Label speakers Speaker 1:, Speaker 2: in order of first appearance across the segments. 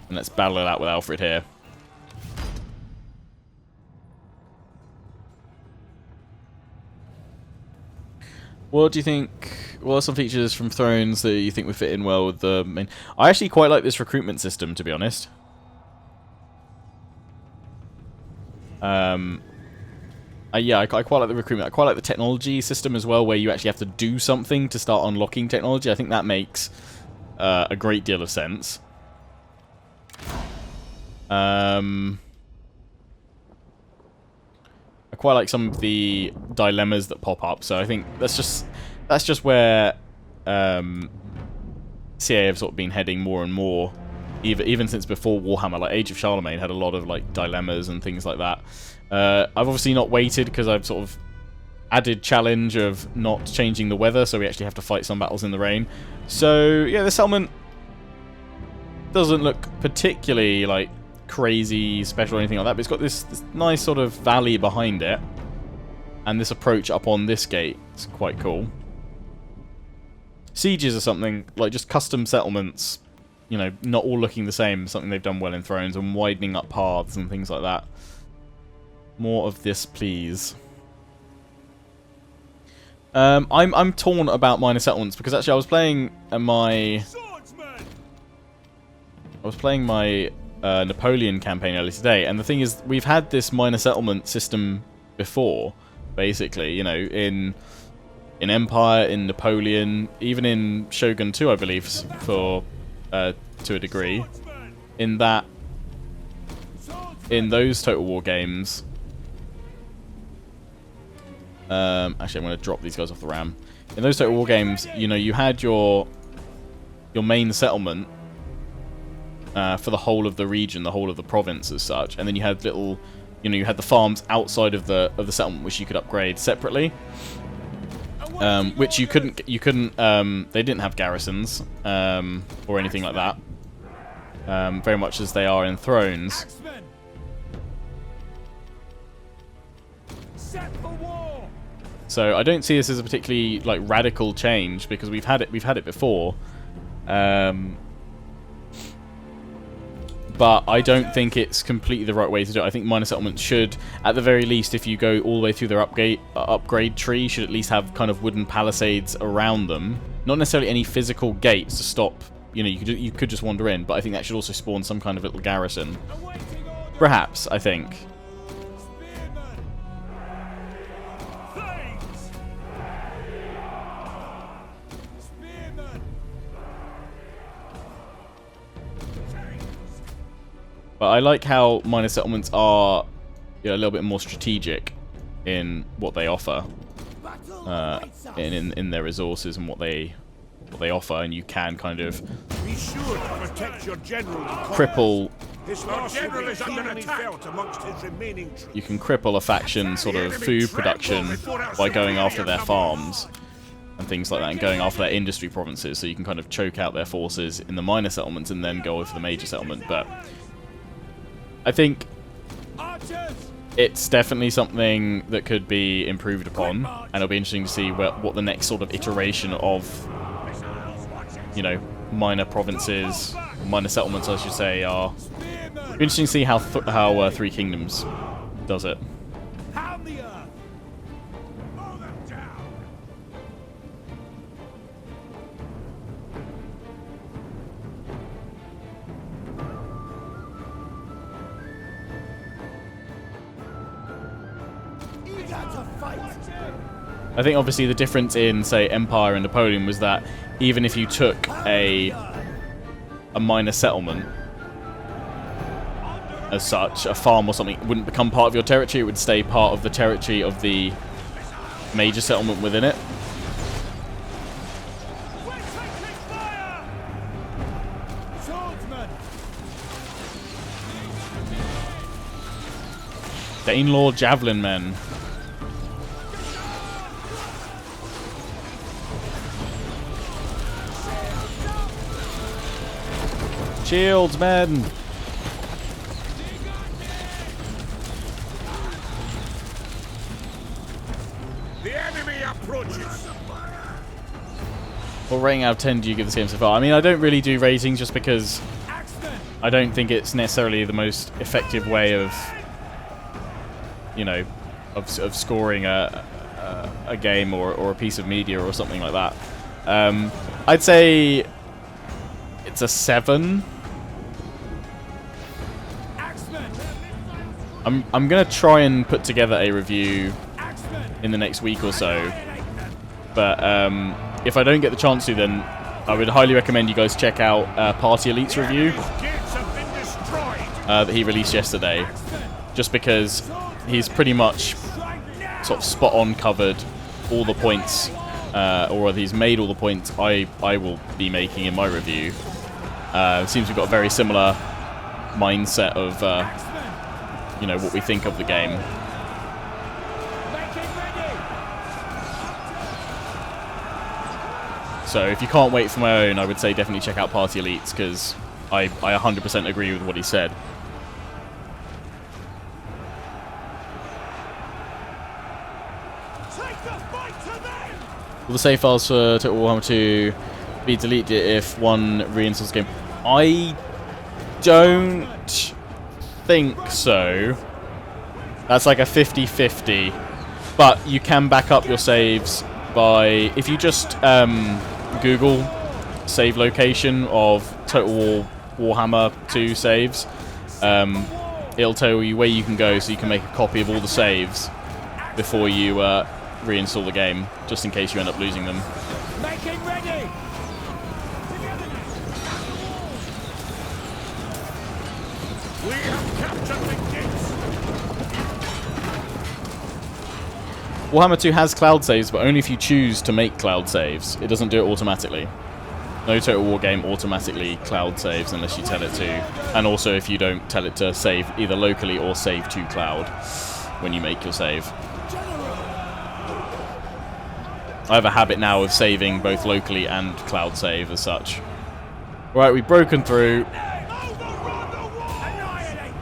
Speaker 1: And let's battle it out with Alfred here. What do you think? What are some features from Thrones that you think would fit in well with the main? I actually quite like this recruitment system, to be honest. Yeah, I quite like the recruitment. I quite like the technology system as well, where you actually have to do something to start unlocking technology. I think that makes a great deal of sense. I quite like some of the dilemmas that pop up. So I think that's just where CA have sort of been heading more and more, even since before Warhammer. Like Age of Charlemagne had a lot of like dilemmas and things like that. I've obviously not waited because I've sort of added challenge of not changing the weather, so we actually have to fight some battles in the rain. So yeah, the settlement doesn't look particularly like crazy special or anything like that, but it's got this nice sort of valley behind it, and this approach up on this gate is quite cool. Sieges are something like just custom settlements, you know, not all looking the same, something they've done well in Thrones, and widening up paths and things like that. More of this, please. I'm torn about minor settlements because actually I was playing my Napoleon campaign earlier today, and the thing is, we've had this minor settlement system before, basically. You know, in Empire, in Napoleon, even in Shogun 2, I believe, to a degree. In those Total War games. Actually, I'm going to drop these guys off the ram. In those Total War games, you know, you had your main settlement for the whole of the region, the whole of the province as such, and then you had little, you know, you had the farms outside of the settlement which you could upgrade separately, which you couldn't. They didn't have garrisons or anything like that, very much as they are in Thrones. So I don't see this as a particularly like radical change because we've had it before, but I don't think it's completely the right way to do it. I think minor settlements should, at the very least, if you go all the way through their upgrade tree, should at least have kind of wooden palisades around them. Not necessarily any physical gates to stop. You know, you could just wander in, but I think that should also spawn some kind of little garrison. Perhaps, I think. But I like how minor settlements are, you know, a little bit more strategic in what they offer, in their resources and what they offer, and you can kind of cripple. You can cripple a faction sort of food production by going after their farms and things like that, and going after their industry provinces. So you can kind of choke out their forces in the minor settlements and then go over the major settlement. But I think it's definitely something that could be improved upon, and it'll be interesting to see what the next sort of iteration of, you know, minor provinces, minor settlements, I should say, are. It'll be interesting to see how Three Kingdoms does it. I think obviously the difference in, say, Empire and Napoleon was that even if you took a minor settlement as such, a farm or something, it wouldn't become part of your territory, it would stay part of the territory of the major settlement within it. Danelaw Javelin Men. Shields, men! The enemy approaches. What rating out of 10 do you give this game so far? I mean, I don't really do ratings just because I don't think it's necessarily the most effective way of, you know, of scoring a game or a piece of media or something like that. I'd say it's a 7. I'm gonna try and put together a review in the next week or so, but if I don't get the chance to, then I would highly recommend you guys check out Party Elite's review that he released yesterday, just because he's pretty much sort of spot on covered all the points, or whether he's made all the points I will be making in my review. It seems we've got a very similar mindset of you know, what we think of the game. So if you can't wait for my own, I would say definitely check out Party Elites, because I 100% agree with what he said. Will the save files for Total Warhammer 2 be deleted if one reinstalls the game? I don't think so. That's like a 50-50. But you can back up your saves by, if you just Google save location of Total Warhammer 2 saves, it'll tell you where you can go, so you can make a copy of all the saves before you reinstall the game, just in case you end up losing them.
Speaker 2: Making ready. We have captured the gates.
Speaker 1: Warhammer 2 has cloud saves, but only if you choose to make cloud saves. It doesn't do it automatically. No Total War game automatically cloud saves unless you tell it to. And also if you don't tell it to save either locally or save to cloud when you make your save. I have a habit now of saving both locally and cloud save as such. Right, we've broken through.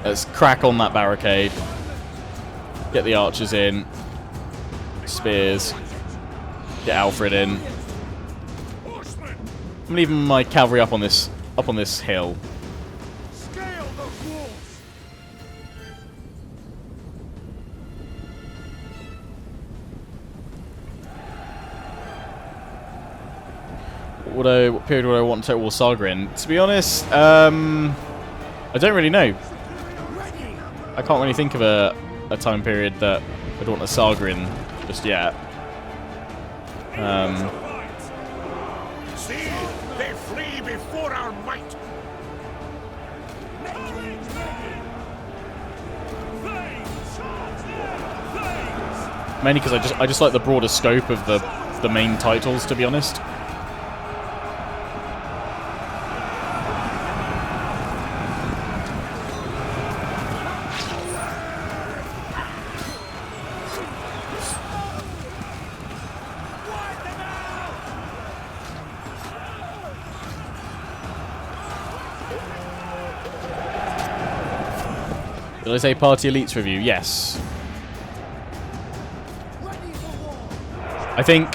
Speaker 1: Let's crack on that barricade. Get the archers in. Spears. Get Alfred in. I'm leaving my cavalry up on this hill. What period would I want Total War Saga in? To be honest, I don't really know. I can't really think of a time period that I'd want a Saga in just yet.
Speaker 2: See, they flee before our might.
Speaker 1: Mainly because I just like the broader scope of the main titles, to be honest. Did I say Party Elites review? Yes. I think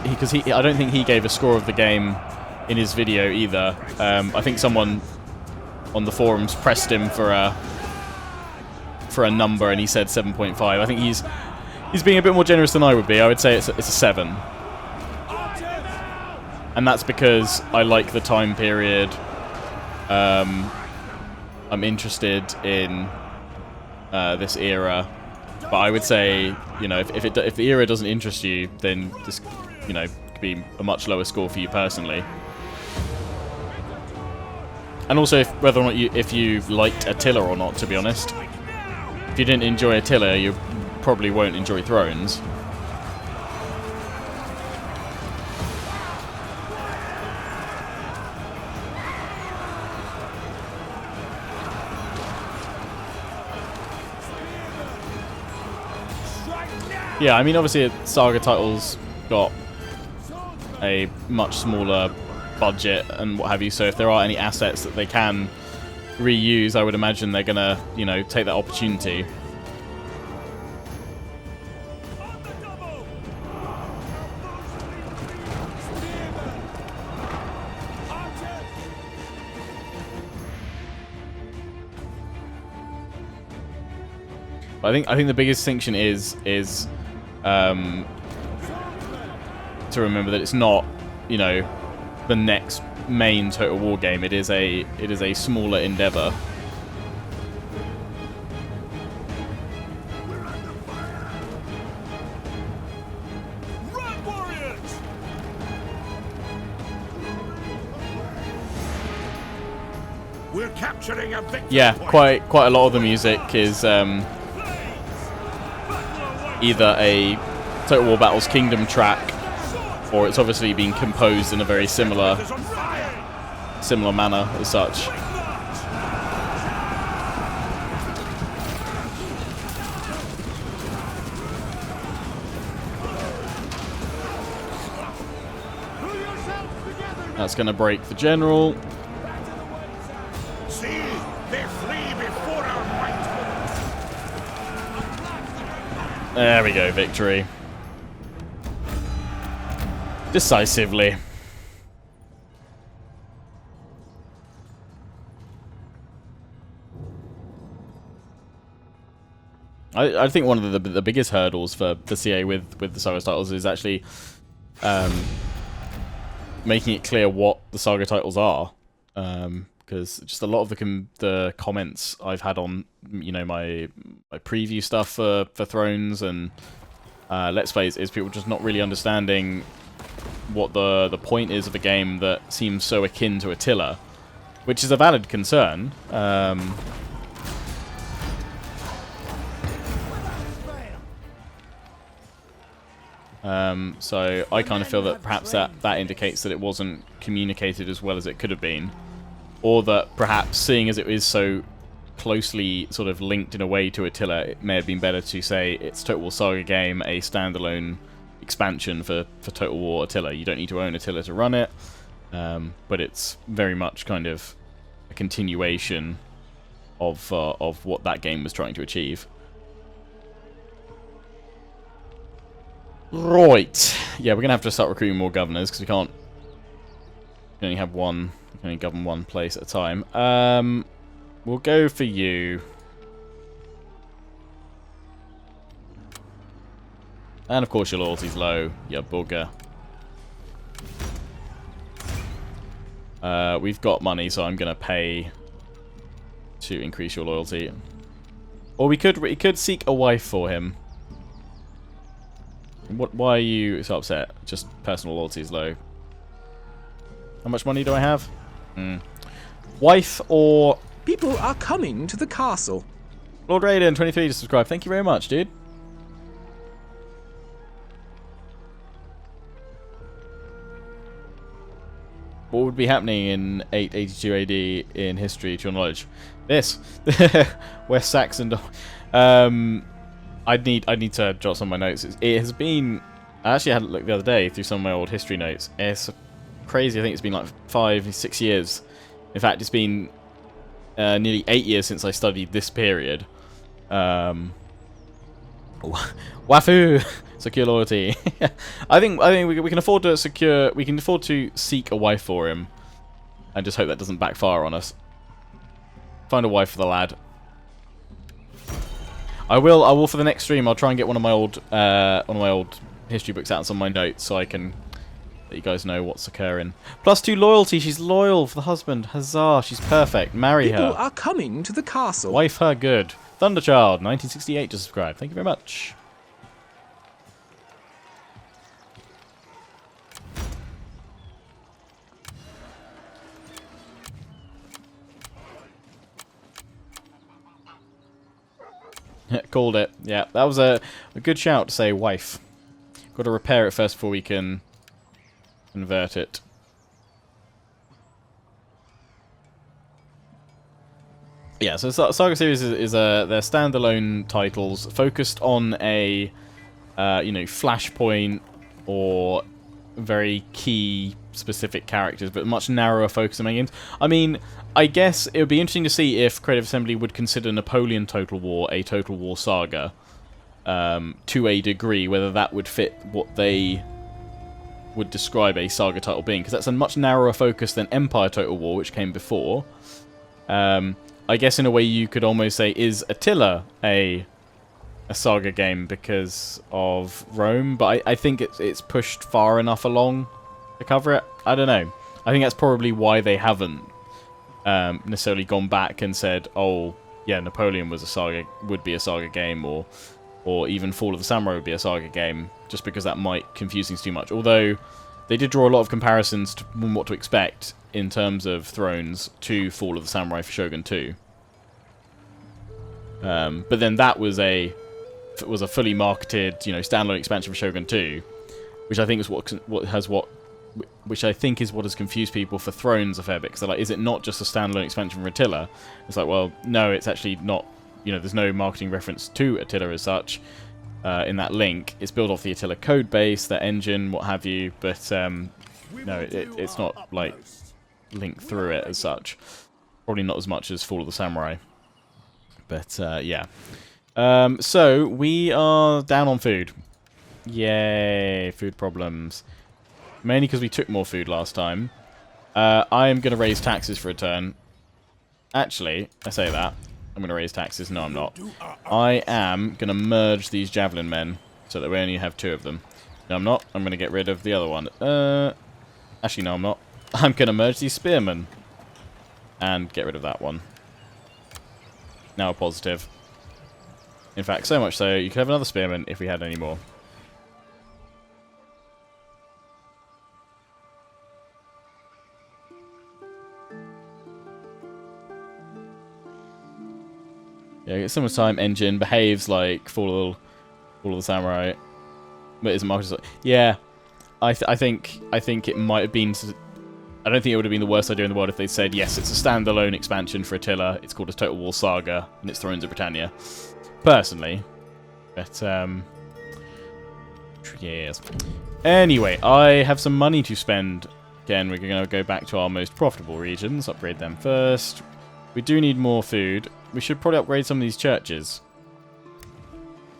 Speaker 1: because I don't think he gave a score of the game in his video either. I think someone on the forums pressed him for a number, and he said 7.5. I think he's being a bit more generous than I would be. I would say it's a 7, and that's because I like the time period. I'm interested in this era, but I would say, you know, if the era doesn't interest you, then this, you know, could be a much lower score for you personally. And also whether or not if you liked Attila or not, to be honest. If you didn't enjoy Attila, you probably won't enjoy Thrones. Yeah, I mean, obviously, Saga titles got a much smaller budget and what have you, so if there are any assets that they can reuse, I would imagine they're gonna, you know, take that opportunity. But I think the biggest distinction is to remember that it's not, you know, the next main Total War game. It is a smaller endeavor.
Speaker 2: Run, warriors! We're capturing a victory
Speaker 1: Yeah,
Speaker 2: point.
Speaker 1: quite a lot of the music is either a Total War Battles Kingdom track, or it's obviously been composed in a very similar
Speaker 2: Is on fire.
Speaker 1: manner as such. That's going to break the general.
Speaker 2: See, they flee before our might.
Speaker 1: There we go, victory. Decisively. I think one of the biggest hurdles for the CA with the Saga titles is actually making it clear what the Saga titles are, because just a lot of the comments I've had on, you know, my preview stuff for Thrones and Let's Plays is people just not really understanding what the point is of a game that seems so akin to Attila, which is a valid concern. So I kind of feel that perhaps that indicates that it wasn't communicated as well as it could have been, or that perhaps, seeing as it is so closely sort of linked in a way to Attila, it may have been better to say it's Total War Saga game, a standalone expansion for Total War Attila. You don't need to own Attila to run it, but it's very much kind of a continuation of what that game was trying to achieve. Right. Yeah, we're going to have to start recruiting more governors, because we can't... We only have one... We can only govern one place at a time. We'll go for you. And of course your loyalty's low, you bugger. We've got money, so I'm going to pay to increase your loyalty. Or we could seek a wife for him. Why are you so upset? Just personal loyalty is low. How much money do I have? Wife or...
Speaker 3: People are coming to the castle.
Speaker 1: Lord Raiden, 23 to subscribe. Thank you very much, dude. What would be happening in 882 AD in history, to your knowledge? This. West Saxon... I'd need to jot some of my notes. It has been... I actually had a look the other day through some of my old history notes. It's crazy. I think it's been like 5-6 years. In fact, it's been nearly 8 years since I studied this period. Wafoo! Secure loyalty. I think we can afford to secure... We can afford to seek a wife for him. And just hope that doesn't backfire on us. Find a wife for the lad. I will for the next stream. I'll try and get one of my old history books out and some of my notes, so I can let you guys know what's occurring. +2 loyalty. She's loyal for the husband. Huzzah! She's perfect. Marry her.
Speaker 3: People are coming to the castle.
Speaker 1: Wife her good. Thunderchild 1968 to subscribe. Thank you very much. Called it. Yeah, that was a good shout to say wife. Got to repair it first before we can convert it. Yeah, so Saga series is their standalone titles focused on a you know, flashpoint or very key specific characters, but much narrower focus on main games. I mean, I guess it would be interesting to see if Creative Assembly would consider Napoleon Total War a Total War Saga to a degree, whether that would fit what they would describe a Saga title being, because that's a much narrower focus than Empire Total War, which came before. I guess in a way you could almost say, is Attila a a Saga game because of Rome, but I think it's pushed far enough along to cover it. I don't know. I think that's probably why they haven't necessarily gone back and said, oh, yeah, Napoleon was a Saga, would be a Saga game, or even Fall of the Samurai would be a Saga game, just because that might confuse things too much. Although they did draw a lot of comparisons to what to expect in terms of Thrones to Fall of the Samurai for Shogun 2. But then that was a fully marketed, standalone expansion for Shogun 2, which I think is which I think is what has confused people for Thrones a fair bit. Because they're like, is it not just a standalone expansion for Attila? It's like, well, no, it's actually not. There's no marketing reference to Attila as such in that link. It's built off the Attila code base, their engine, what have you. But no, it's not like linked through it as such. Probably not as much as Fall of the Samurai. But yeah. So we are down on food. Yay, food problems. Mainly because we took more food last time. I am going to raise taxes for a turn. Actually, I say that. I'm going to raise taxes. No, I'm not. I am going to merge these javelin men so that we only have 2 of them. No, I'm not. I'm going to get rid of the other one. Actually, no, I'm not. I'm going to merge these spearmen and get rid of that one. Now a positive. In fact, so much so, you could have another spearman if we had any more. Yeah, summertime engine behaves like Fall of the Samurai, but isn't marketed as... Yeah, I think it might have been... I don't think it would have been the worst idea in the world if they said, yes, it's a standalone expansion for Attila, it's called a Total War Saga, and it's Thrones of Britannia. Personally. But, yes. Anyway, I have some money to spend. Again, we're going to go back to our most profitable regions, upgrade them first. We do need more food. We should probably upgrade some of these churches.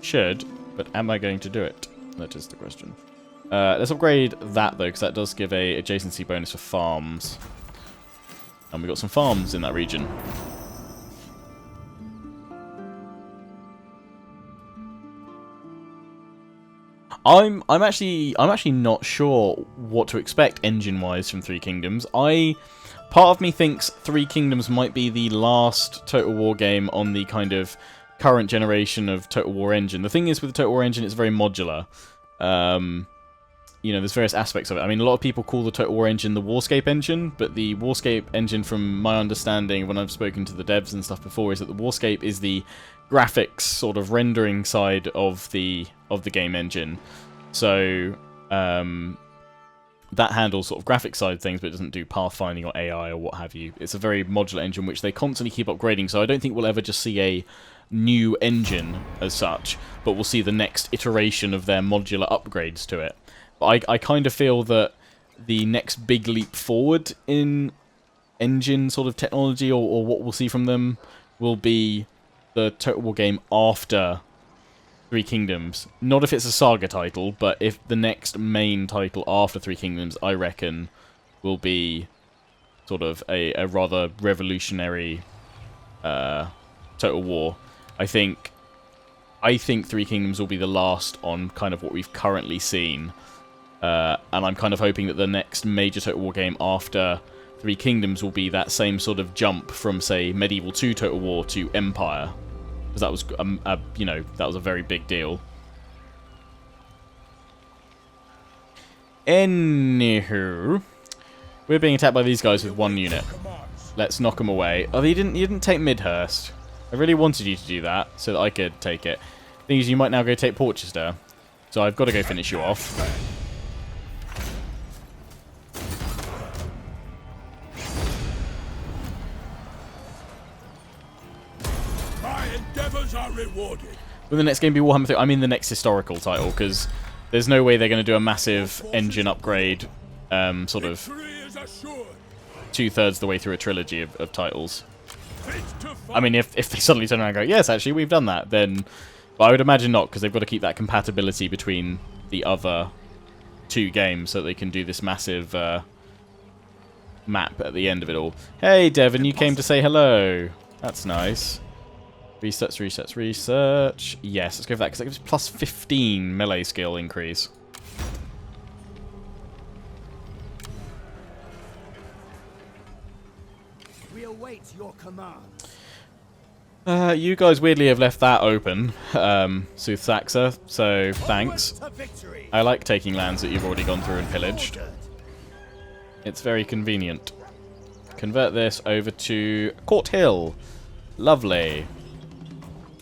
Speaker 1: Should, but am I going to do it? That is the question. Let's upgrade that, though, because that does give a adjacency bonus for farms. And we got some farms in that region. I'm actually not sure what to expect engine-wise from Three Kingdoms. Part of me thinks Three Kingdoms might be the last Total War game on the kind of current generation of Total War engine. The thing is, with the Total War engine, it's very modular. There's various aspects of it. I mean, a lot of people call the Total War engine the Warscape engine, but the Warscape engine, from my understanding, when I've spoken to the devs and stuff before, is that the Warscape is the graphics sort of rendering side of the game engine. So, that handles sort of graphic side things, but it doesn't do pathfinding or AI or what have you. It's a very modular engine, which they constantly keep upgrading, so I don't think we'll ever just see a new engine as such, but we'll see the next iteration of their modular upgrades to it. But I kind of feel that the next big leap forward in engine sort of technology, or what we'll see from them, will be the Total War game after Three Kingdoms. Not if it's a Saga title, but if the next main title after Three Kingdoms, I reckon, will be sort of a rather revolutionary Total War. I think Three Kingdoms will be the last on kind of what we've currently seen. And I'm kind of hoping that the next major Total War game after Three Kingdoms will be that same sort of jump from, say, Medieval 2 Total War to Empire. Because that was, that was a very big deal. Anywho, we're being attacked by these guys with 1 unit. Let's knock them away. Oh, you didn't take Midhurst. I really wanted you to do that so that I could take it. Thing is, you might now go take Porchester. So I've got to go finish you off.
Speaker 2: Are rewarded.
Speaker 1: Will the next game be Warhammer 3? I mean the next historical title, because there's no way they're going to do a massive engine upgrade sort of 2/3 the way through a trilogy of titles. I mean, if they suddenly turn around and go, yes, actually, we've done that, then... But I would imagine not, because they've got to keep that compatibility between the other 2 games so they can do this massive map at the end of it all. Hey, Devon, you came to say hello. That's nice. Research. Yes, let's go for that, because that gives plus 15 melee skill increase.
Speaker 4: We await your command.
Speaker 1: You guys weirdly have left that open, Seaxe, so thanks. I like taking lands that you've already gone through and pillaged. It's very convenient. Convert this over to Court Hill. Lovely.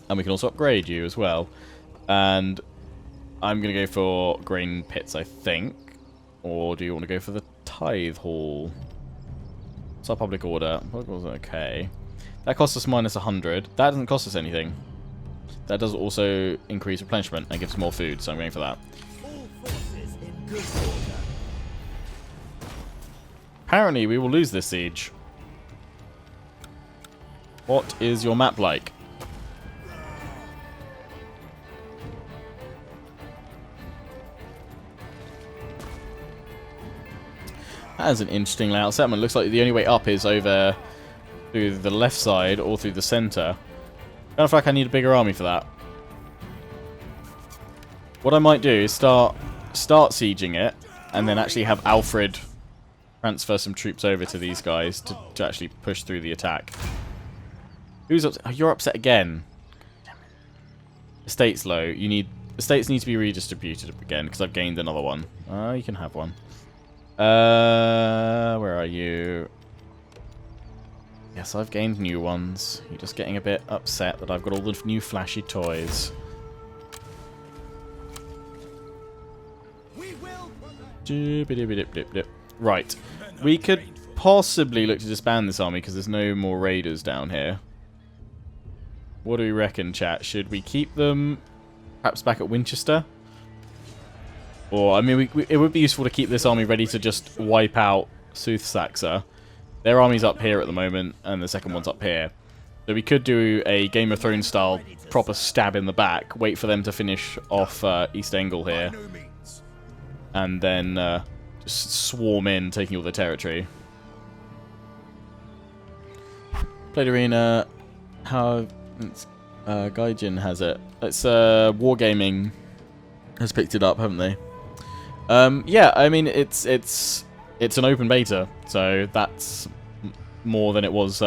Speaker 1: And we can also upgrade you as well. And I'm going to go for Grain Pits, I think. Or do you want to go for the Tithe Hall? What's our public order? Public order, okay. That costs us minus 100. That doesn't cost us anything. That does also increase replenishment and gives us more food, so I'm going for that.
Speaker 4: All forces in good order.
Speaker 1: Apparently, we will lose this siege. What is your map like? That is an interesting layout settlement. Looks like the only way up is over through the left side or through the centre. I don't feel like I need a bigger army for that. What I might do is start sieging it, and then actually have Alfred transfer some troops over to these guys to actually push through the attack. Who's upset? Oh, you're upset again. Estate's low. Estates need to be redistributed again because I've gained another one. You can have one. Where are you? Yes, I've gained new ones. You're just getting a bit upset that I've got all the new flashy toys. Right. We could possibly look to disband this army because there's no more raiders down here. What do we reckon, chat? Should we keep them perhaps back at Winchester? Or, I mean, it would be useful to keep this army ready to just wipe out Seaxe. Their army's up here at the moment, and the second one's up here. So we could do a Game of Thrones style proper stab in the back, wait for them to finish off East Angle here, and then just swarm in, taking all their territory. Played Arena, how Gaijin has it. It's Wargaming has picked it up, haven't they? Yeah, I mean it's an open beta, so that's more than it was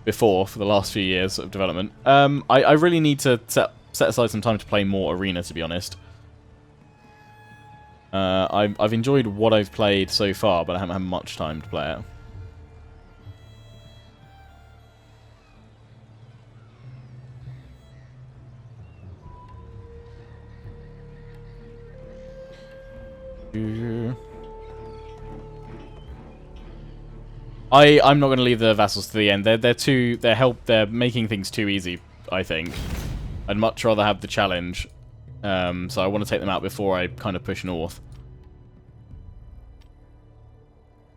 Speaker 1: before for the last few years of development. I really need to set aside some time to play more Arena, to be honest. I've enjoyed what I've played so far, but I haven't had much time to play it. I'm not going to leave the vassals to the end. They're making things too easy, I think. I'd much rather have the challenge. So I want to take them out before I kind of push north.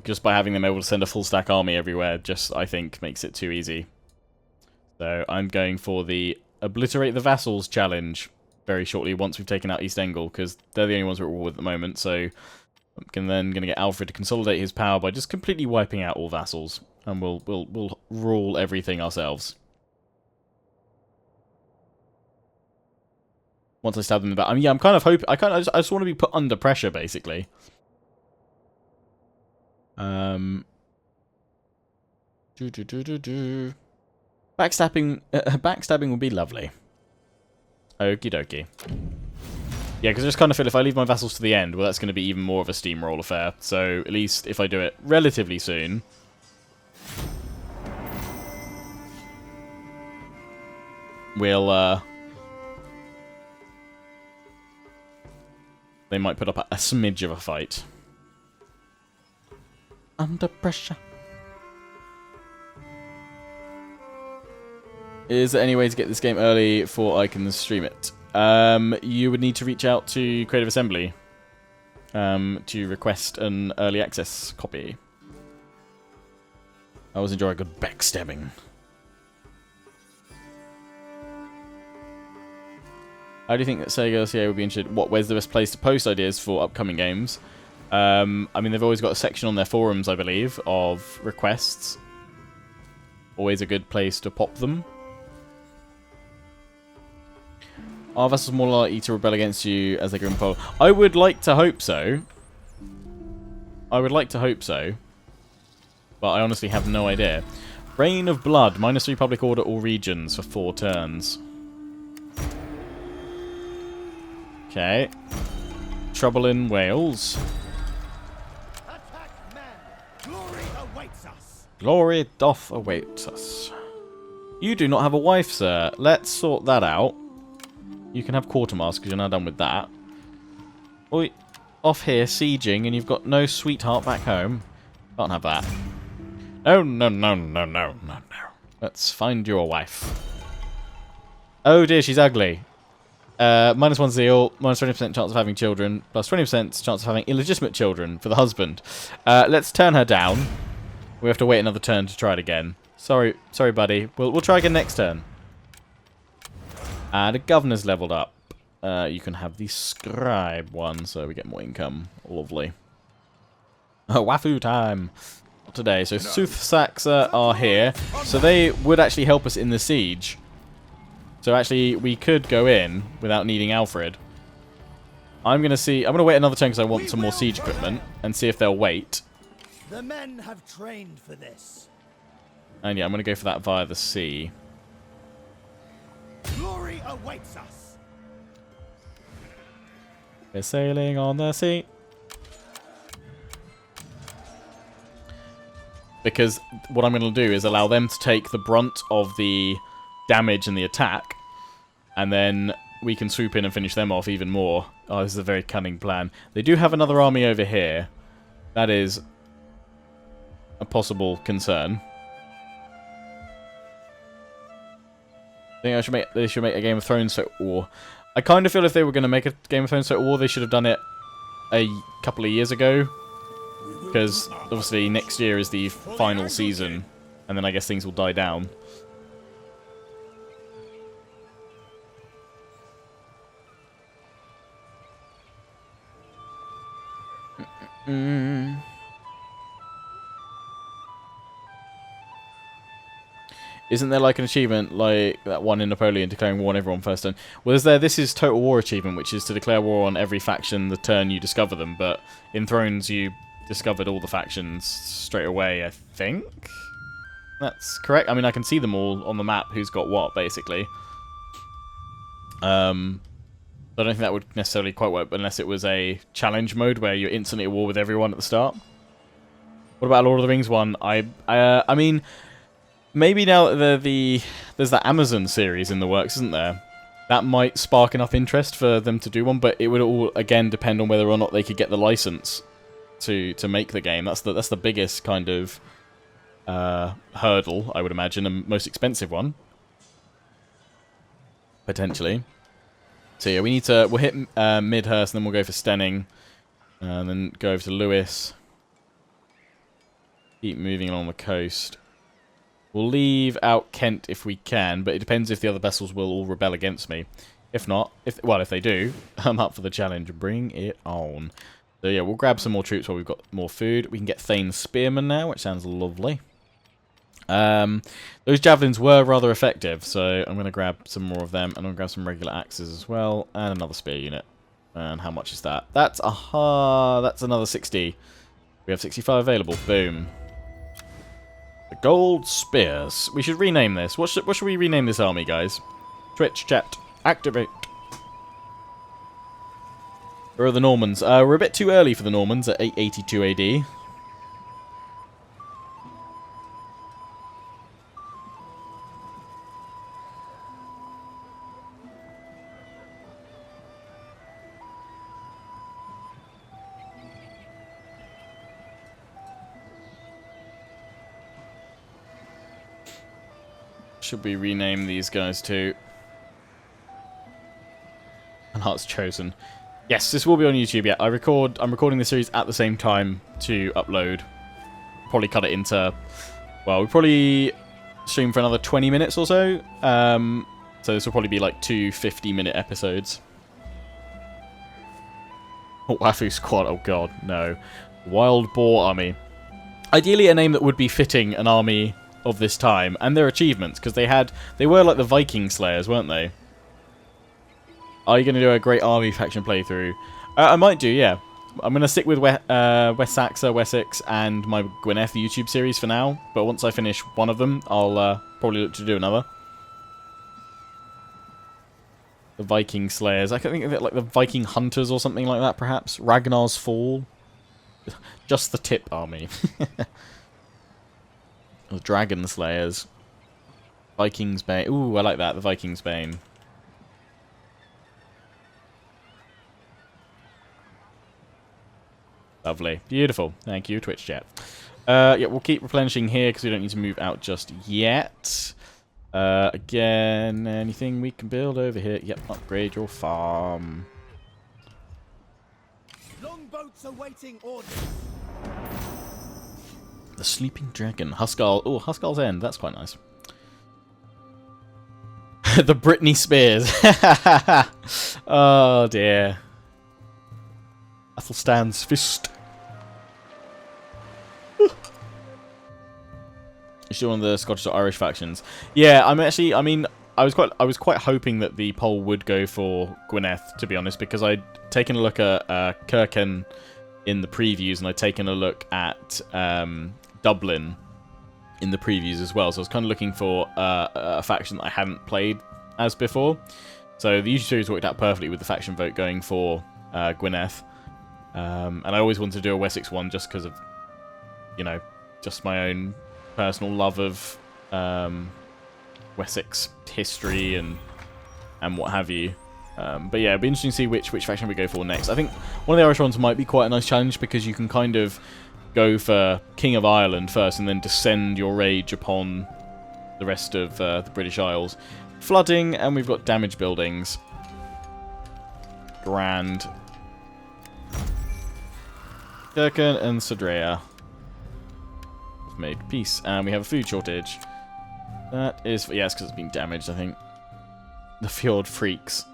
Speaker 1: Just by having them able to send a full stack army everywhere, just I think makes it too easy. So I'm going for the obliterate the vassals challenge very shortly once we've taken out East Angle, because they're the only ones we're at war with at the moment. So I'm then going to get Alfred to consolidate his power by just completely wiping out all vassals, and we'll rule everything ourselves. Once I stab them in the back, I mean, yeah, I'm kind of hoping. I just want to be put under pressure, basically. Backstabbing would be lovely. Okie dokie. Yeah, because I just kind of feel if I leave my vassals to the end, well, that's going to be even more of a steamroll affair. So at least if I do it relatively soon, we'll they might put up a smidge of a fight. Under pressure. Is there any way to get this game early before I can stream it? You would need to reach out to Creative Assembly to request an early access copy. I always enjoy a good backstabbing. How do you think that Sega LCA would be interested? Where's the best place to post ideas for upcoming games? I mean, they've always got a section on their forums, I believe, of requests. Always a good place to pop them. Are vessels more likely to rebel against you as they go in polar? I would like to hope so. I would like to hope so. But I honestly have no idea. Reign of Blood. -3 public order all regions for 4 turns. Okay. Trouble in Wales.
Speaker 4: Attack men! Glory awaits us!
Speaker 1: Glory doth await us. You do not have a wife, sir. Let's sort that out. You can have quartermaster because you're now done with that. Oi, off here sieging and you've got no sweetheart back home. Can't have that. No, no, no, no, no, no, no. Let's find you a wife. Oh dear, she's ugly. -1 zeal, -20% chance of having children, plus 20% chance of having illegitimate children for the husband. Let's turn her down. We have to wait another turn to try it again. Sorry, buddy. We'll try again next turn. And the governor's leveled up. You can have the scribe one, so we get more income. Lovely. Wafu time. Not today. So Saxe are here. So they would actually help us in the siege. So actually, we could go in without needing Alfred. I'm going to wait another turn because I want some more siege equipment and see if they'll wait.
Speaker 4: The men have trained for this.
Speaker 1: And yeah, I'm going to go for that via the sea.
Speaker 4: Glory awaits us.
Speaker 1: They're sailing on the sea. Because what I'm going to do is allow them to take the brunt of the damage and the attack, and then we can swoop in and finish them off even more. Oh, this is a very cunning plan. They do have another army over here. That is a possible concern. I think they should make a Game of Thrones Total War. I kind of feel if they were going to make a Game of Thrones Total War, they should have done it a couple of years ago. Because obviously next year is the final season, and then I guess things will die down. Isn't there like an achievement like that one in Napoleon declaring war on everyone first turn? Well, this is Total War achievement, which is to declare war on every faction the turn you discover them, but in Thrones you discovered all the factions straight away, I think? That's correct. I mean, I can see them all on the map, who's got what, basically. I don't think that would necessarily quite work unless it was a challenge mode where you're instantly at war with everyone at the start. What about Lord of the Rings one? I mean, maybe now that there's that Amazon series in the works, isn't there? That might spark enough interest for them to do one, but it would all, again, depend on whether or not they could get the license to make the game. That's the biggest kind of hurdle, I would imagine, and most expensive one. Potentially. So yeah, we'll hit Midhurst, and then we'll go for Stenning, and then go over to Lewis. Keep moving along the coast. We'll leave out Kent if we can, but it depends if the other vessels will all rebel against me. If not, if they do, I'm up for the challenge. Bring it on. So yeah, we'll grab some more troops while we've got more food. We can get Thane's Spearmen now, which sounds lovely. Those javelins were rather effective, so I'm going to grab some more of them, and I'm going to grab some regular axes as well, and another spear unit. And how much is that? That's another 60. We have 65 available. Boom. The Gold Spears. We should rename this. What should we rename this army, guys? Twitch chat. Activate. Where are the Normans? We're a bit too early for the Normans at 882 AD. Should we rename these guys too? And Hearts Chosen. Yes, this will be on YouTube. Yeah, I'm recording the series at the same time to upload. Probably cut it into, well, we'll probably stream for another 20 minutes or so. So this will probably be like 2 50-minute episodes. Oh, Wafu Squad. Oh god, no. Wild Boar Army. Ideally a name that would be fitting an army of this time and their achievements, because they were like the Viking Slayers, weren't they? Are you going to do a Great Army faction playthrough? I might do, yeah. I'm going to stick with West Saxe, Wessex, and my Gwyneth YouTube series for now. But once I finish one of them, I'll probably look to do another. The Viking Slayers. I can think of it like the Viking Hunters or something like that, perhaps. Ragnar's Fall. Just the tip army. The Dragon Slayers. Viking's Bane. Ooh, I like that. The Viking's Bane. Lovely. Beautiful. Thank you, Twitch chat. Yeah, we'll keep replenishing here because we don't need to move out just yet. Again, anything we can build over here? Yep, upgrade your farm.
Speaker 4: Longboats awaiting orders.
Speaker 1: The Sleeping Dragon. Huskarl. Oh, Huskarl's End. That's quite nice. The Brittany Spears. Oh, dear. Athelstan's Fist. Is she one of the Scottish or Irish factions? Yeah, I mean, I was quite hoping that the poll would go for Gwyneth, to be honest, because I'd taken a look at Kirken in the previews, and I'd taken a look at Dublin in the previews as well. So I was kind of looking for a faction that I hadn't played as before. So the YouTube series worked out perfectly with the faction vote going for Gwyneth. And I always wanted to do a Wessex one just because of, you know, just my own personal love of Wessex history and what have you. But yeah, it'd be interesting to see which faction we go for next. I think one of the Irish ones might be quite a nice challenge because you can kind of go for King of Ireland first and then descend your rage upon the rest of the British Isles. Flooding, and we've got damaged buildings. Grand. Kirken and Sodrea have made peace, and we have a food shortage. That is, yes, because it's been damaged, I think. The Fjord Freaks.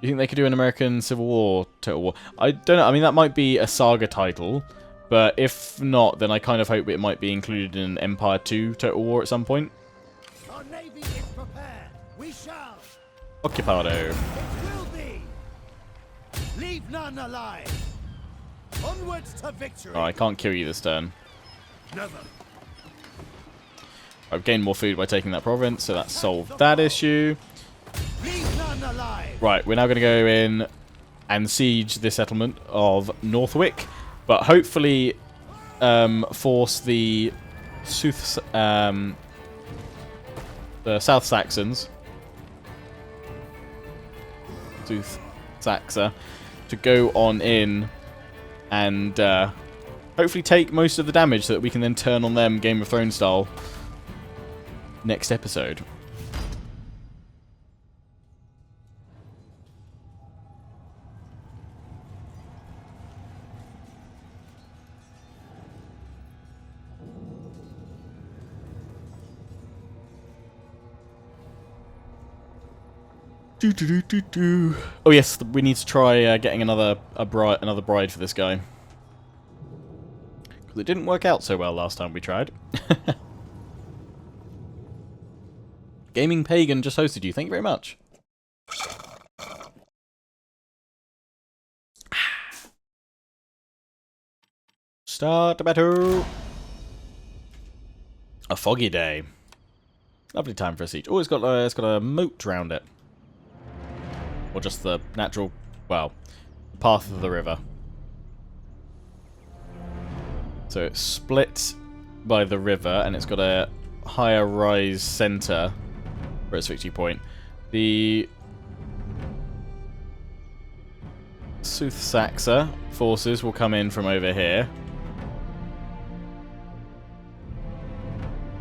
Speaker 1: You think they could do an American Civil War, Total War? I don't know. I mean, that might be a Saga title, but if not, then I kind of hope it might be included in Empire 2 Total War at some point.
Speaker 4: Our navy is prepared. We shall.
Speaker 1: Occupado.
Speaker 4: It will be. Leave none alive. Onwards to victory.
Speaker 1: Oh, I can't kill you this turn.
Speaker 2: Never.
Speaker 1: I've gained more food by taking that province, so that's solved that issue.
Speaker 4: Leave none alive.
Speaker 1: Right, we're now going to go in and siege the settlement of Northwick, but hopefully force the South Saxons, South Saxe, to go on in and hopefully take most of the damage so that we can then turn on them Game of Thrones style next episode. Oh yes, we need to try getting another bride for this guy. Because it didn't work out so well last time we tried. Gaming Pagan just hosted you. Thank you very much. Start the battle. A foggy day. Lovely time for a siege. Oh, it's got a moat around it. Or just the natural, well, path of the river. So it's split by the river, and it's got a higher rise centre for its victory point. The South Saxe forces will come in from over here.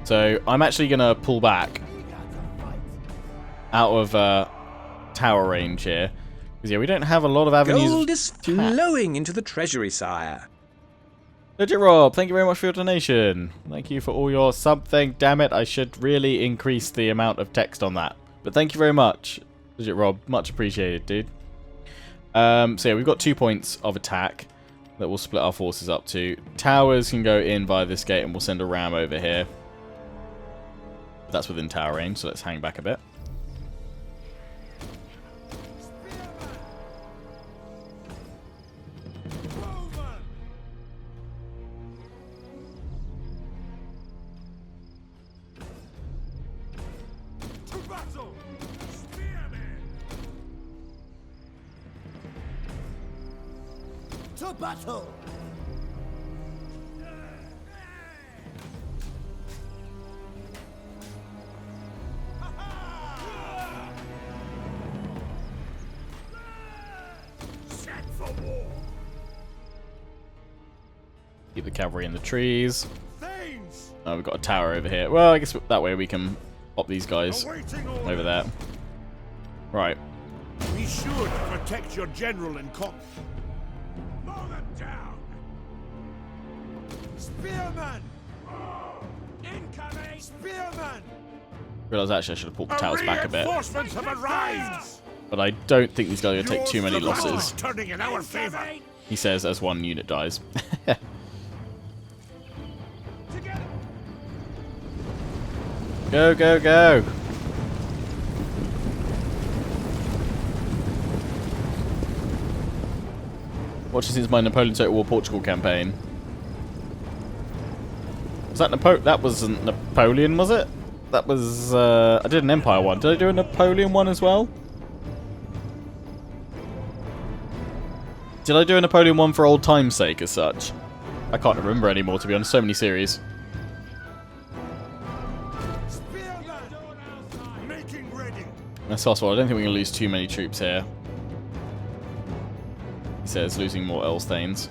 Speaker 1: So I'm actually going to pull back out of tower range here, because yeah, we don't have a lot of avenues.
Speaker 3: Gold is flowing into the treasury, sire.
Speaker 1: Legit Rob, thank you very much for your donation. Thank you for all your something. Damn it, I should really increase the amount of text on that. But thank you very much, Legit Rob. Much appreciated, dude. So yeah, we've got 2 points of attack that we'll split our forces up to. Towers can go in via this gate, and we'll send a ram over here. That's within tower range, so let's hang back a bit.
Speaker 4: To battle!
Speaker 2: Set for war.
Speaker 1: Keep the cavalry in the trees.
Speaker 2: Thanes!
Speaker 1: Oh, we've got a tower over here. Well, I guess that way we can pop these guys
Speaker 2: Awaiting orders.
Speaker 1: over there. Right.
Speaker 2: We should protect your general and cop. Mow them down.
Speaker 4: Spearman! Incoming! Spearman!
Speaker 1: Realised actually I should have pulled the towers back a bit.
Speaker 2: Reinforcements have arrived.
Speaker 1: But I don't think these guys are going to take too many
Speaker 2: Your power
Speaker 1: losses.
Speaker 2: is turning in our favor.
Speaker 1: He says as one unit dies. Go, go, go! Watching since my Napoleon Total War Portugal campaign. Was that That wasn't Napoleon, was it? That was, I did an Empire one. Did I do a Napoleon one as well? Did I do a Napoleon one for old time's sake as such? I can't remember anymore, to be honest. So many series.
Speaker 2: Making ready.
Speaker 1: That's possible. I don't think we're going to lose too many troops here. He says losing more Elsthanes.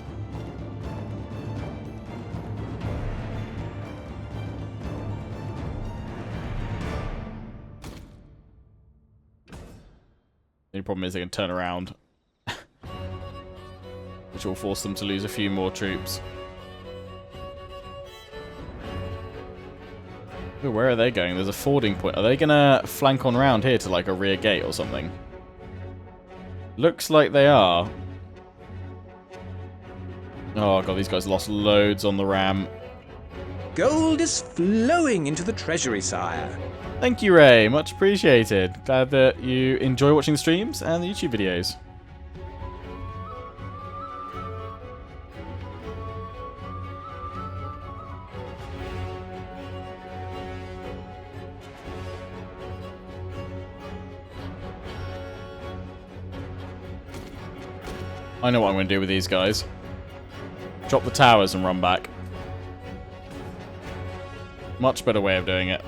Speaker 1: The only problem is they can turn around. Which will force them to lose a few more troops. Ooh, where are they going? There's a fording point. Are they going to flank on round here to like a rear gate or something? Looks like they are. Oh god, these guys lost loads on the ram.
Speaker 3: Gold is flowing into the treasury, sire.
Speaker 1: Thank you, Ray. Much appreciated. Glad that you enjoy watching the streams and the YouTube videos. I know what I'm going to do with these guys. Drop the towers and run back. Much better way of doing it.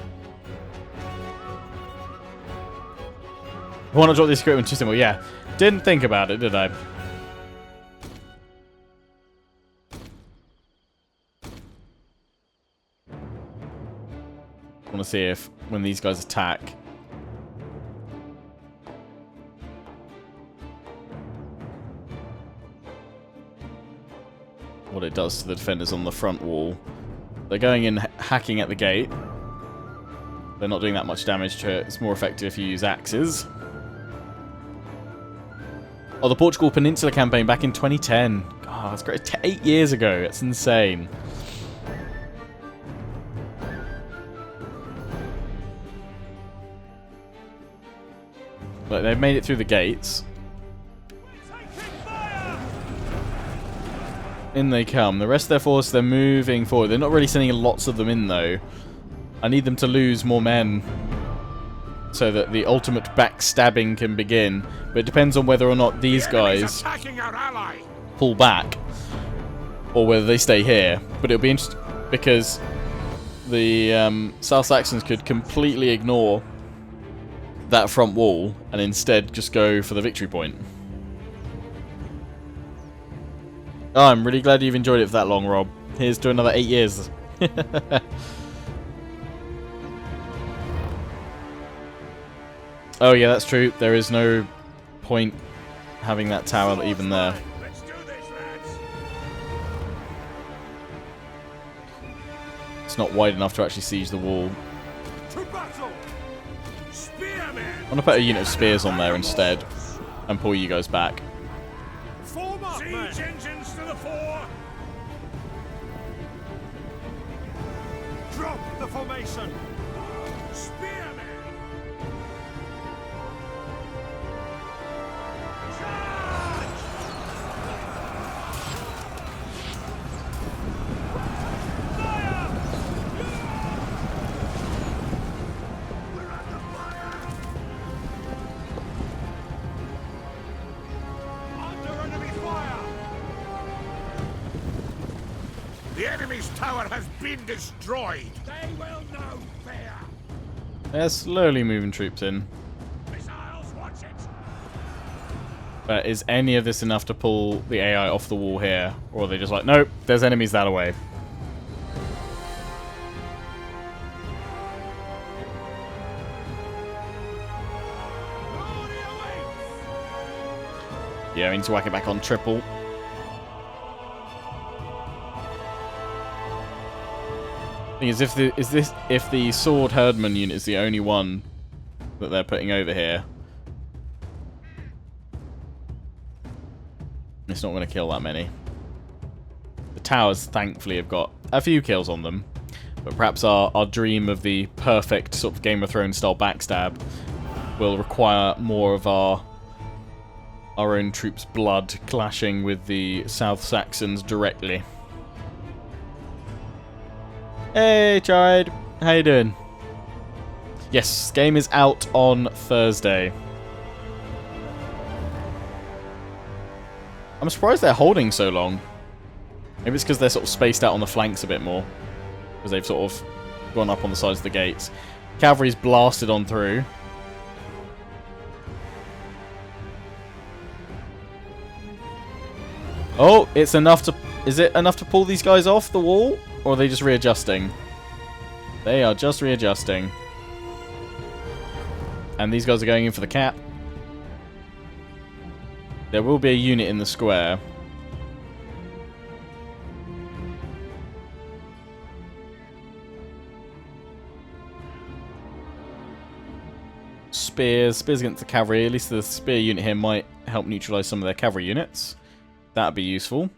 Speaker 1: I want to drop this equipment too simple. Yeah, didn't think about it, did I? I want to see if when these guys attack, what it does to the defenders on the front wall. They're going in hacking at the gate. They're not doing that much damage to it. It's more effective if you use axes. Oh, the Portugal Peninsula campaign back in 2010. God, that's great. 8 years ago. That's insane. Look, they've made it through the gates. In they come. The rest of their force, they're moving forward. They're not really sending lots of them in, though. I need them to lose more men so that the ultimate backstabbing can begin. But it depends on whether or not these guys
Speaker 2: attacking our ally.
Speaker 1: pull back or whether they stay here. But it'll be interesting because the South Saxons could completely ignore that front wall and instead just go for the victory point. Oh, I'm really glad you've enjoyed it for that long, Rob. Here's to another 8 years. Oh yeah, that's true. There is no point having that tower even there.
Speaker 2: Let's do this, lads.
Speaker 1: It's not wide enough to actually siege the wall.
Speaker 2: To battle. Spearmen.
Speaker 1: I'm gonna put a unit of spears on there instead and pull you guys back.
Speaker 2: Form up, siege engines to the fore. Drop the formation. Spearmen. The enemy's tower has been destroyed. They will know fear.
Speaker 1: They're slowly moving troops in.
Speaker 2: Missiles, watch it.
Speaker 1: But is any of this enough to pull the AI off the wall here? Or are they just like, nope, there's enemies that away? Yeah, I need to whack it back on triple. Thing is, if the sword herdman unit is the only one that they're putting over here, it's not going to kill that many. The towers, thankfully, have got a few kills on them, but perhaps our dream of the perfect sort of Game of Thrones style backstab will require more of our own troops' blood clashing with the South Saxons directly. Hey, Chide. How you doing? Yes, game is out on Thursday. I'm surprised they're holding so long. Maybe it's because they're sort of spaced out on the flanks a bit more. Because they've sort of gone up on the sides of the gates. Cavalry's blasted on through. Oh, it's enough to... Is it enough to pull these guys off the wall? Or are they just readjusting? They are just readjusting. And these guys are going in for the cap. There will be a unit in the square. Spears against the cavalry. At least the spear unit here might help neutralize some of their cavalry units. That'd be useful.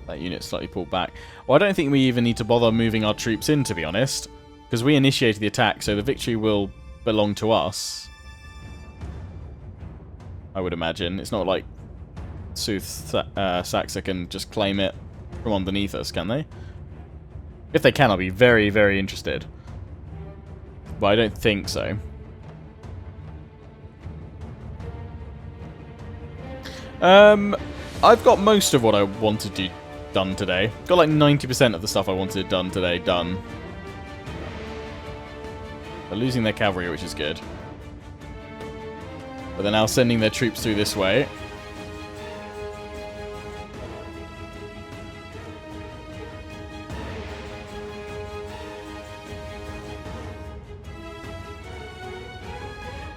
Speaker 1: That unit slightly pulled back. Well, I don't think we even need to bother moving our troops in, to be honest. Because we initiated the attack, so the victory will belong to us. I would imagine. It's not like Saxe can just claim it from underneath us, can they? If they can, I'll be very, very interested. But I don't think so. I've got most of what I wanted to done today. Got like 90% of the stuff I wanted done today done. They're losing their cavalry, which is good. But they're now sending their troops through this way.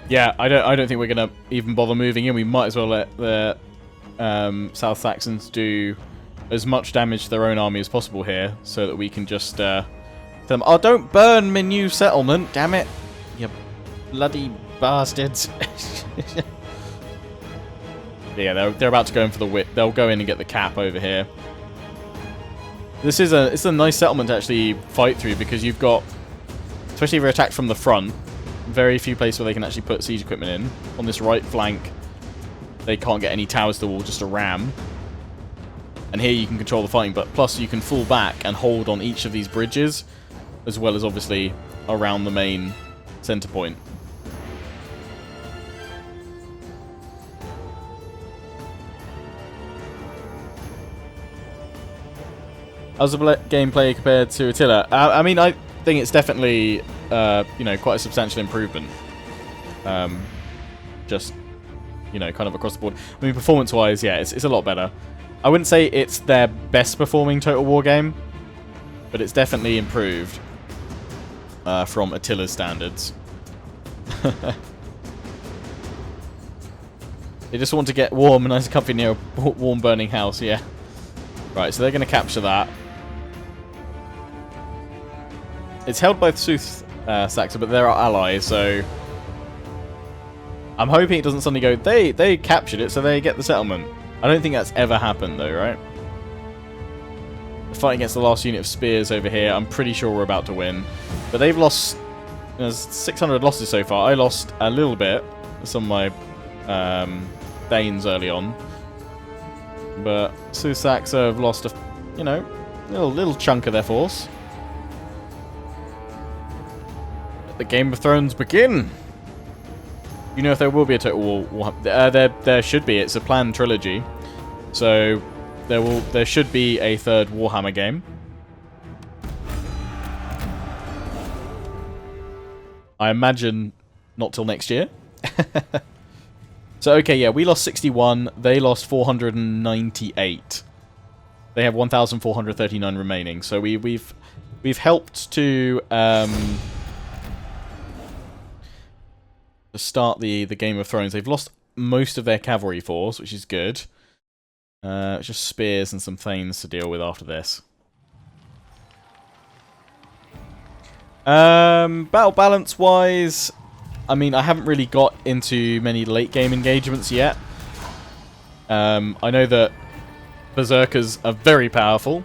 Speaker 1: Yeah, I don't think we're gonna even bother moving in. We might as well let the South Saxons do as much damage to their own army as possible here, so that we can just tell them, "Oh, don't burn my new settlement, damn it, you bloody bastards!" Yeah, they're about to go in for the whip. They'll go in and get the cap over here. It's a nice settlement to actually fight through, because you've got, especially if you're attacked from the front, very few places where they can actually put siege equipment in. On this right flank, they can't get any towers to the wall, just a ram. And here you can control the fighting, but plus you can fall back and hold on each of these bridges, as well as obviously around the main center point. How's the gameplay compared to Attila? I mean, I think it's definitely, you know, quite a substantial improvement. Just, you know, kind of across the board. I mean, performance-wise, yeah, it's a lot better. I wouldn't say it's their best performing Total War game, but it's definitely improved from Attila's standards. They just want to get warm and nice and comfy near a warm burning house, yeah. Right, so they're going to capture that. It's held by Saxa, but they're our allies, so I'm hoping it doesn't suddenly go, they captured it, so they get the settlement. I don't think that's ever happened, though, right? The fight against the last unit of spears over here, I'm pretty sure we're about to win. But they've lost, there's 600 losses so far. I lost a little bit, some of my Danes early on. But Saxa have lost a, you know, little chunk of their force. let the Game of Thrones begin. You know if there will be a total war? There should be. It's a planned trilogy, so there should be a third Warhammer game. I imagine not till next year. So okay, yeah, we lost 61. They lost 498. They have 1,439 remaining. So we've helped to start the Game of Thrones. They've lost most of their cavalry force, which is good. It's just spears and some thanes to deal with after this. Battle balance wise, I mean, I haven't really got into many late game engagements yet. I know that Berserkers are very powerful.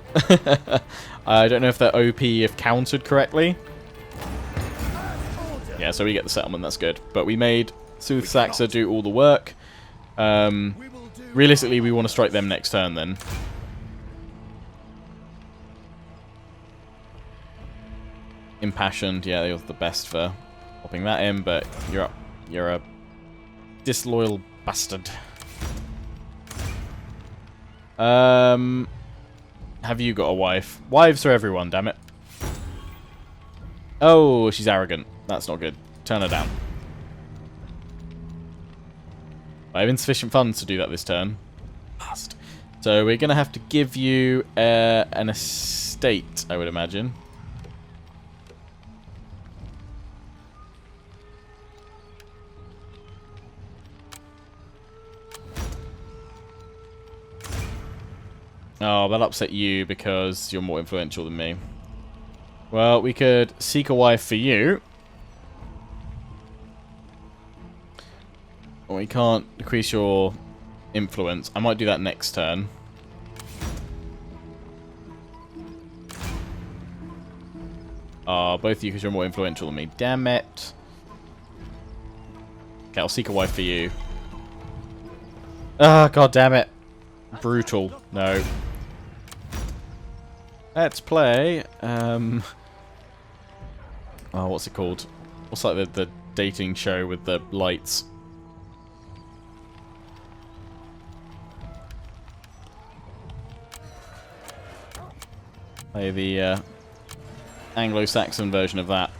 Speaker 1: I don't know if they're OP if countered correctly. Yeah, so we get the settlement, that's good. But we made Seaxe do all the work. Realistically, we want to strike them next turn then. Impassioned, yeah, they're the best for popping that in, but you're a disloyal bastard. Have you got a wife? Wives are everyone, damn it. Oh, she's arrogant. That's not good. Turn her down. I have insufficient funds to do that this turn. Bast. So we're going to have to give you an estate, I would imagine. Oh, that'll upset you because you're more influential than me. Well, we could seek a wife for you. Or we can't decrease your influence. I might do that next turn. Ah, both of you because you're more influential than me. Damn it. Okay, I'll seek a wife for you. Ah, god damn it. Brutal. No. Let's play. Oh, what's it called? What's like the dating show with the lights? Play the Anglo-Saxon version of that.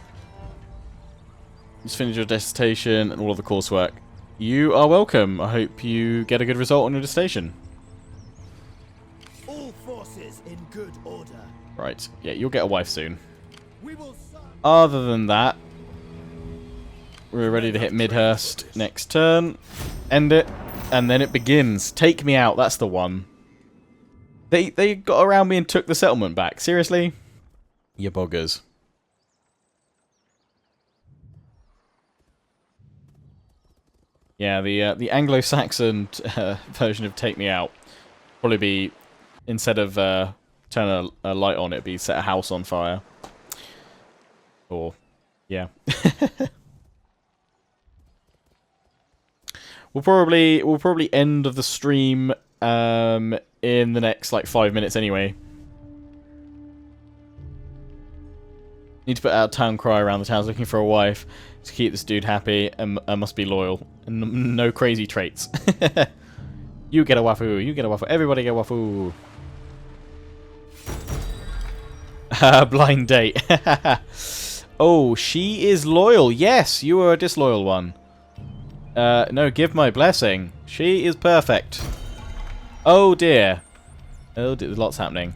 Speaker 1: Just finish your dissertation and all of the coursework. You are welcome. I hope you get a good result on your dissertation.
Speaker 4: All forces in good order.
Speaker 1: Right. Yeah, you'll get a wife soon.
Speaker 4: We will
Speaker 1: Other than that, we're ready to hit Midhurst next turn. End it. And then it begins. Take me out. That's the one. They got around me and took the settlement back. Seriously? You boggers. Yeah, the Anglo-Saxon version of Take Me Out probably be, instead of turn a light on, it'd be set a house on fire. Or, yeah. We'll probably end the stream in the next like 5 minutes anyway. Need to put out a town cry around the towns looking for a wife to keep this dude happy and must be loyal and no crazy traits. You get a wafu, you get a wafu, everybody get a wafu. Blind date. Oh, she is loyal. Yes, you are a disloyal one. No, give my blessing. She is perfect. Oh dear. Oh dear, there's lots happening.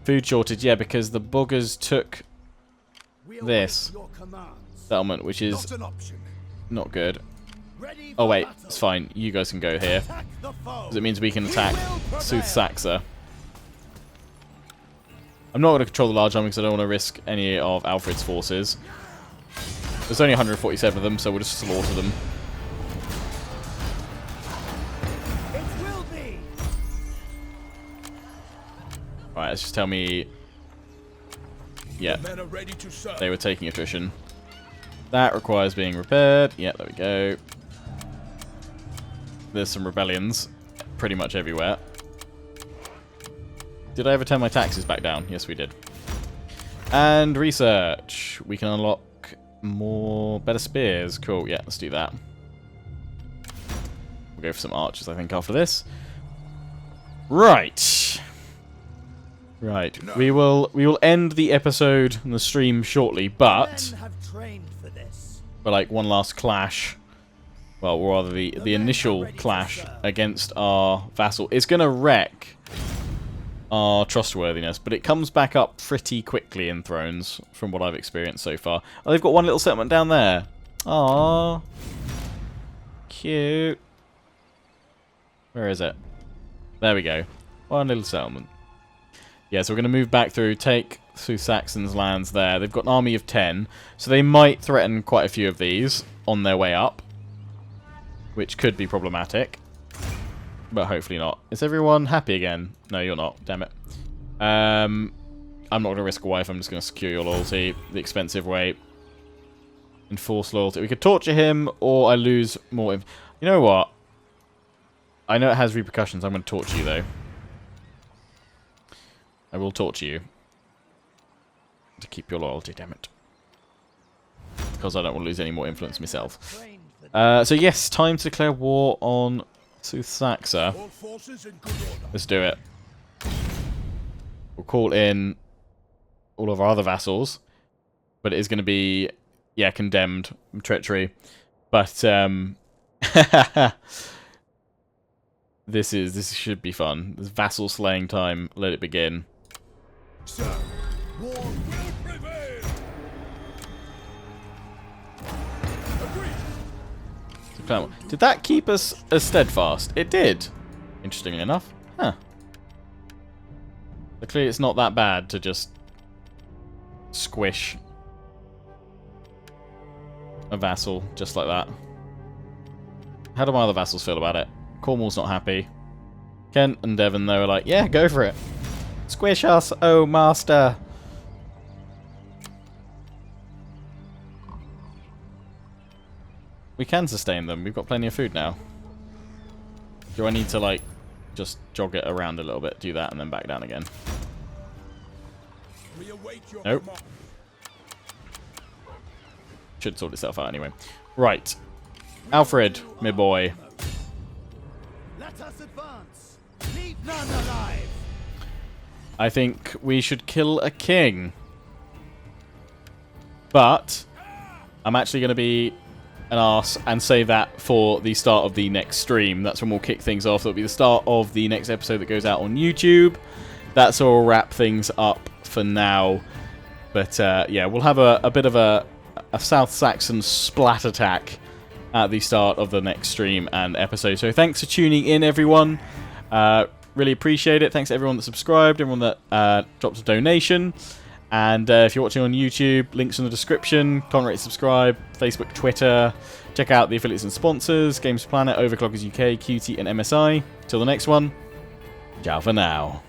Speaker 1: Food shortage, yeah, because the buggers took this settlement, which is not good. Oh wait, it's fine. You guys can go here. Because it means we can attack Seaxe. I'm not going to control the large army because I don't want to risk any of Alfred's forces. There's only 147 of them, so we'll just slaughter them. Right, let's just tell me... Yeah, they were taking attrition. That requires being repaired. Yeah, there we go. There's some rebellions pretty much everywhere. Did I ever turn my taxes back down? Yes, we did. And research. We can unlock better spears. Cool, yeah, let's do that. We'll go for some archers, I think, after this. Right. Right. No. We will end the episode and the stream shortly, but for like one last clash. Well, or rather the initial clash against our vassal is gonna wreck our trustworthiness, but it comes back up pretty quickly in Thrones, from what I've experienced so far. Oh, they've got one little settlement down there. Aww. Cute. Where is it? There we go. One little settlement. Yeah, so we're going to move back through, take through Saxons' lands there. They've got an army of 10, so they might threaten quite a few of these on their way up, which could be problematic. But hopefully not. Is everyone happy again? No, you're not. Damn it. I'm not going to risk a wife. I'm just going to secure your loyalty the expensive way. Enforce loyalty. We could torture him, or I lose more. You know what? I know it has repercussions. I'm going to torture you, though. I will torture you. To keep your loyalty, damn it. Because I don't want to lose any more influence myself. So yes, time to declare war on Saxe. Let's do it. We'll call in all of our other vassals, but it is going to be, yeah, condemned treachery. But this should be fun. This vassal slaying time. Let it begin.
Speaker 2: Sir, war will prevail.
Speaker 1: Did that keep us as steadfast? It did. Interestingly enough. Huh. So clearly it's not that bad to just squish a vassal just like that. How do my other vassals feel about it? Cornwall's not happy. Kent and Devon, though, are like, yeah, go for it. Squish us, oh master. We can sustain them. We've got plenty of food now. Do I need to, like, just jog it around a little bit, do that, and then back down again? Nope. Should sort itself out anyway. Right. Alfred, my boy.
Speaker 4: Let us advance. Leave none alive.
Speaker 1: I think we should kill a king. But I'm actually going to be an arse and save that for the start of the next stream. That's when we'll kick things off. That'll be the start of the next episode that goes out on YouTube. That's where we'll wrap things up for now. But yeah, we'll have a bit of a South Saxon splat attack at the start of the next stream and episode. So thanks for tuning in, everyone. Really appreciate it. Thanks to everyone that subscribed, everyone that dropped a donation. And if you're watching on YouTube, links in the description. Comment, rate, subscribe. Facebook, Twitter. Check out the affiliates and sponsors. Games Planet, Overclockers UK, QT, and MSI. Till the next one. Ciao for now.